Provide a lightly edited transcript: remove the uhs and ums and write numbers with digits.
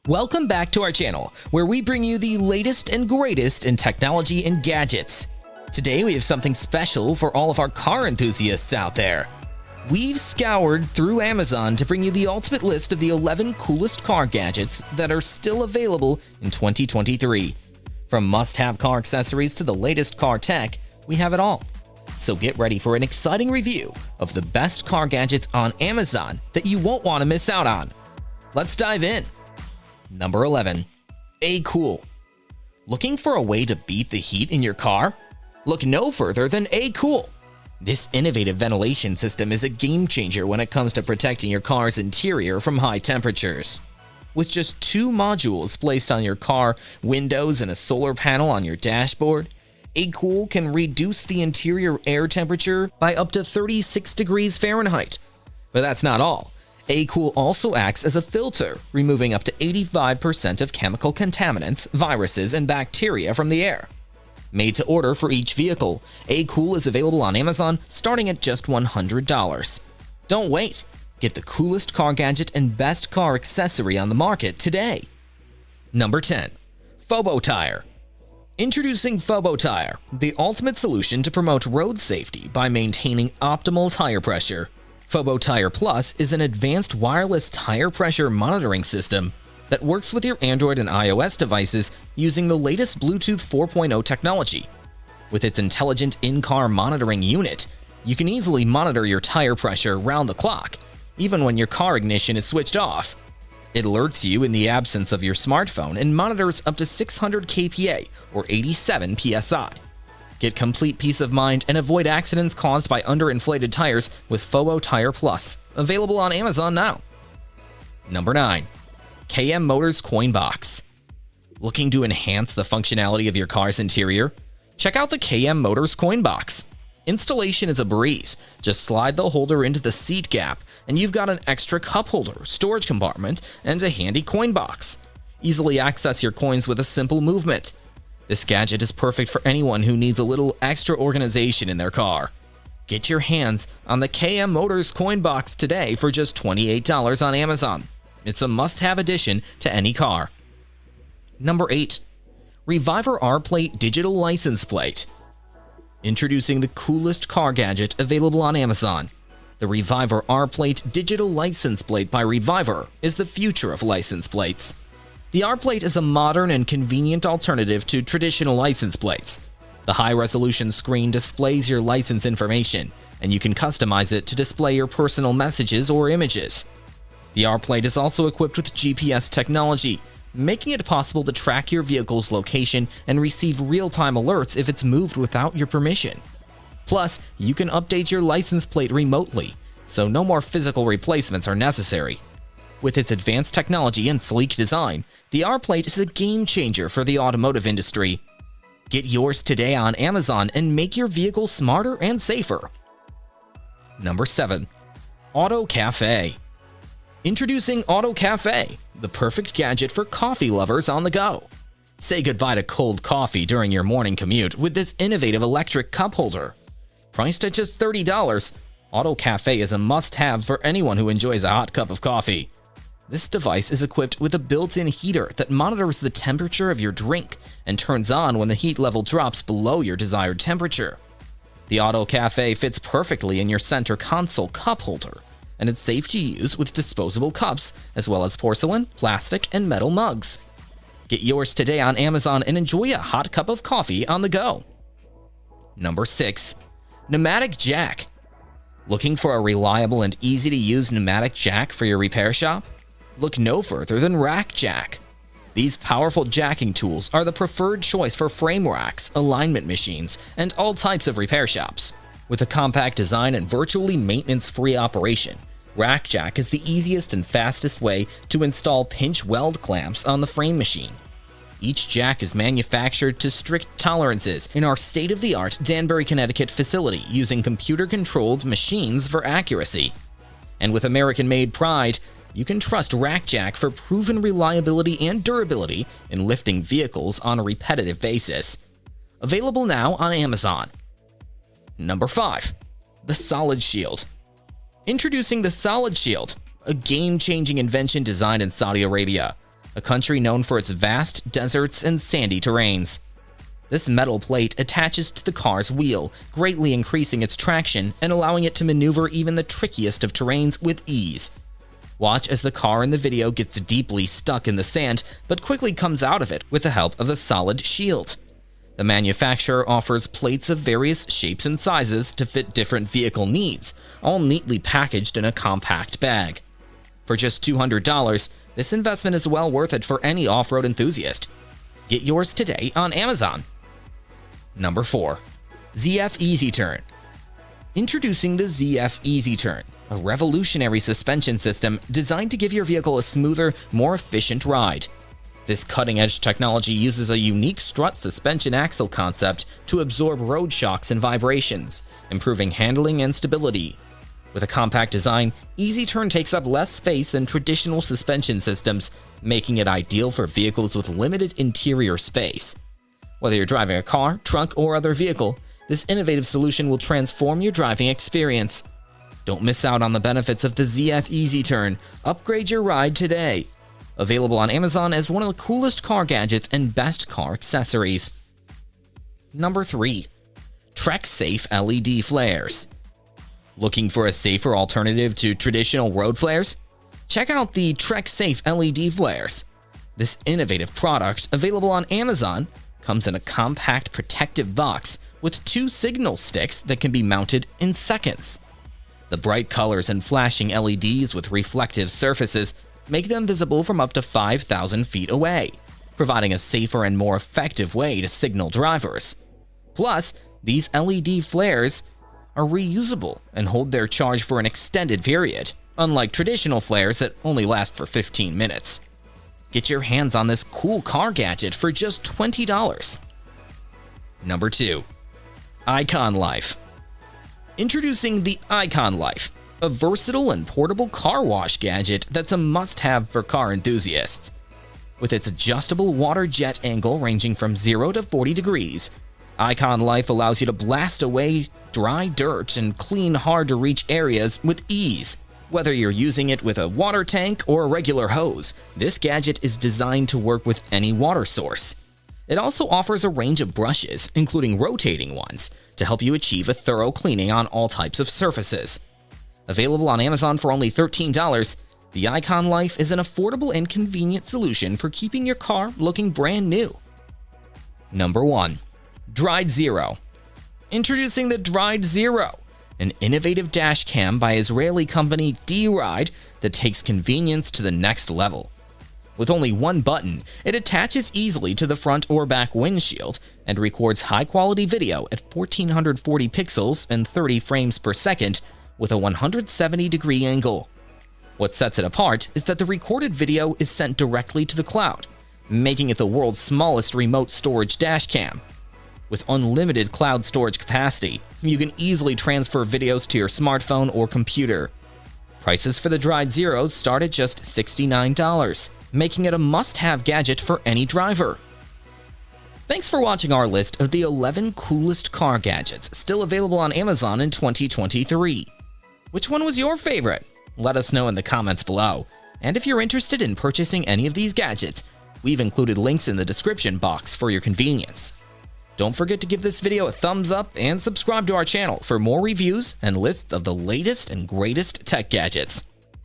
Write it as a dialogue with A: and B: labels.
A: Welcome back to our channel, where we bring you the latest and greatest in technology and gadgets. Today we have something special for all of our car enthusiasts out there. We've scoured through Amazon to bring you the ultimate list of the 11 coolest car gadgets that are still available in 2023. From must-have car accessories to the latest car tech, we have it all. So get ready for an exciting review of the best car gadgets on Amazon that you won't want to miss out on. Let's dive in. Number 11. ACool. Looking for a way to beat the heat in your car? Look no further than ACool. This innovative ventilation system is a game changer when it comes to protecting your car's interior from high temperatures. With just 2 modules placed on your car windows and a solar panel on your dashboard, ACool can reduce the interior air temperature by up to 36 degrees Fahrenheit. But that's not all. ACool also acts as a filter, removing up to 85% of chemical contaminants, viruses, and bacteria from the air. Made to order for each vehicle, ACool is available on Amazon starting at just $100. Don't wait! Get the coolest car gadget and best car accessory on the market today. Number 10. Fobo Tyre. Introducing Fobo Tyre, the ultimate solution to promote road safety by maintaining optimal tire pressure. Fobo Tyre Plus is an advanced wireless tire pressure monitoring system that works with your Android and iOS devices using the latest Bluetooth 4.0 technology. With its intelligent in-car monitoring unit, you can easily monitor your tire pressure round the clock, even when your car ignition is switched off. It alerts you in the absence of your smartphone and monitors up to 600 kPa or 87 psi. Get complete peace of mind and avoid accidents caused by underinflated tires with Fobo Tyre Plus, available on Amazon now. Number 9. KMMOTORS Coin Box. Looking to enhance the functionality of your car's interior? Check out the KMMOTORS Coin Box. Installation is a breeze. Just slide the holder into the seat gap, and you've got an extra cup holder, storage compartment, and a handy coin box. Easily access your coins with a simple movement. This gadget is perfect for anyone who needs a little extra organization in their car. Get your hands on the KMMOTORS Coin Box today for just $28 on Amazon. It's a must-have addition to any car. Number 8. Reviver Rplate Digital License Plate. Introducing the coolest car gadget available on Amazon. The Reviver Rplate Digital License Plate by Reviver is the future of license plates. The Rplate is a modern and convenient alternative to traditional license plates. The high-resolution screen displays your license information, and you can customize it to display your personal messages or images. The Rplate is also equipped with GPS technology, making it possible to track your vehicle's location and receive real-time alerts if it's moved without your permission. Plus, you can update your license plate remotely, so no more physical replacements are necessary. With its advanced technology and sleek design, the Rplate is a game changer for the automotive industry. Get yours today on Amazon and make your vehicle smarter and safer. Number 7. Auto Cafe. Introducing Auto Cafe, the perfect gadget for coffee lovers on the go. Say goodbye to cold coffee during your morning commute with this innovative electric cup holder. Priced at just $30, Auto Cafe is a must-have for anyone who enjoys a hot cup of coffee. This device is equipped with a built-in heater that monitors the temperature of your drink and turns on when the heat level drops below your desired temperature. The Auto Cafe fits perfectly in your center console cup holder, and it's safe to use with disposable cups as well as porcelain, plastic, and metal mugs. Get yours today on Amazon and enjoy a hot cup of coffee on the go. Number 6. Pneumatic Jack. Looking for a reliable and easy-to-use pneumatic jack for your repair shop? Look no further than Rack Jack. These powerful jacking tools are the preferred choice for frame racks, alignment machines, and all types of repair shops. With a compact design and virtually maintenance-free operation, Rack Jack is the easiest and fastest way to install pinch weld clamps on the frame machine. Each jack is manufactured to strict tolerances in our state-of-the-art Danbury, Connecticut facility using computer-controlled machines for accuracy. And with American-made pride, you can trust Rack Jack for proven reliability and durability in lifting vehicles on a repetitive basis. Available now on Amazon. Number 5. The Solid Shield. Introducing the Solid Shield, a game-changing invention designed in Saudi Arabia. a country known for its vast deserts and sandy terrains. This metal plate attaches to the car's wheel, greatly increasing its traction and allowing it to maneuver even the trickiest of terrains with ease. Watch as the car in the video gets deeply stuck in the sand, but quickly comes out of it with the help of the solid shield. The manufacturer offers plates of various shapes and sizes to fit different vehicle needs, all neatly packaged in a compact bag. For just $200, this investment is well worth it for any off-road enthusiast. Get yours today on Amazon. Number 4. ZF EasyTurn. Introducing the ZF EasyTurn, a revolutionary suspension system designed to give your vehicle a smoother, more efficient ride. This cutting-edge technology uses a unique strut suspension axle concept to absorb road shocks and vibrations, improving handling and stability. With a compact design, EasyTurn takes up less space than traditional suspension systems, making it ideal for vehicles with limited interior space. Whether you're driving a car, truck, or other vehicle, this innovative solution will transform your driving experience. Don't miss out on the benefits of the ZF EasyTurn. Upgrade your ride today. Available on Amazon as one of the coolest car gadgets and best car accessories. Number 3. Trek Safe LED Flares. Looking for a safer alternative to traditional road flares? Check out the Trek Safe LED Flares. This innovative product, available on Amazon, comes in a compact protective box with 2 signal sticks that can be mounted in seconds. The bright colors and flashing LEDs with reflective surfaces make them visible from up to 5,000 feet away, providing a safer and more effective way to signal drivers. Plus, these LED flares are reusable and hold their charge for an extended period, unlike traditional flares that only last for 15 minutes. Get your hands on this cool car gadget for just $20. Number 2. Icon Life. Introducing the Icon Life, a versatile and portable car wash gadget that's a must-have for car enthusiasts. With its adjustable water jet angle ranging from 0 to 40 degrees, Icon Life allows you to blast away dry dirt and clean hard-to-reach areas with ease. Whether you're using it with a water tank or a regular hose, this gadget is designed to work with any water source. It also offers a range of brushes, including rotating ones, to help you achieve a thorough cleaning on all types of surfaces. Available on Amazon for only $13, the Icon Life is an affordable and convenient solution for keeping your car looking brand new. Number 1. Dride Zero. Introducing the Dride Zero, an innovative dash cam by Israeli company Dride that takes convenience to the next level. With only one button, it attaches easily to the front or back windshield and records high-quality video at 1440 pixels and 30 frames per second with a 170-degree angle. What sets it apart is that the recorded video is sent directly to the cloud, making it the world's smallest remote storage dash cam. With unlimited cloud storage capacity, you can easily transfer videos to your smartphone or computer. Prices for the Dride Zero start at just $69, making it a must-have gadget for any driver. Thanks for watching our list of the 11 coolest car gadgets still available on Amazon in 2023. Which one was your favorite? Let us know in the comments below. And if you're interested in purchasing any of these gadgets, we've included links in the description box for your convenience. Don't forget to give this video a thumbs up and subscribe to our channel for more reviews and lists of the latest and greatest tech gadgets.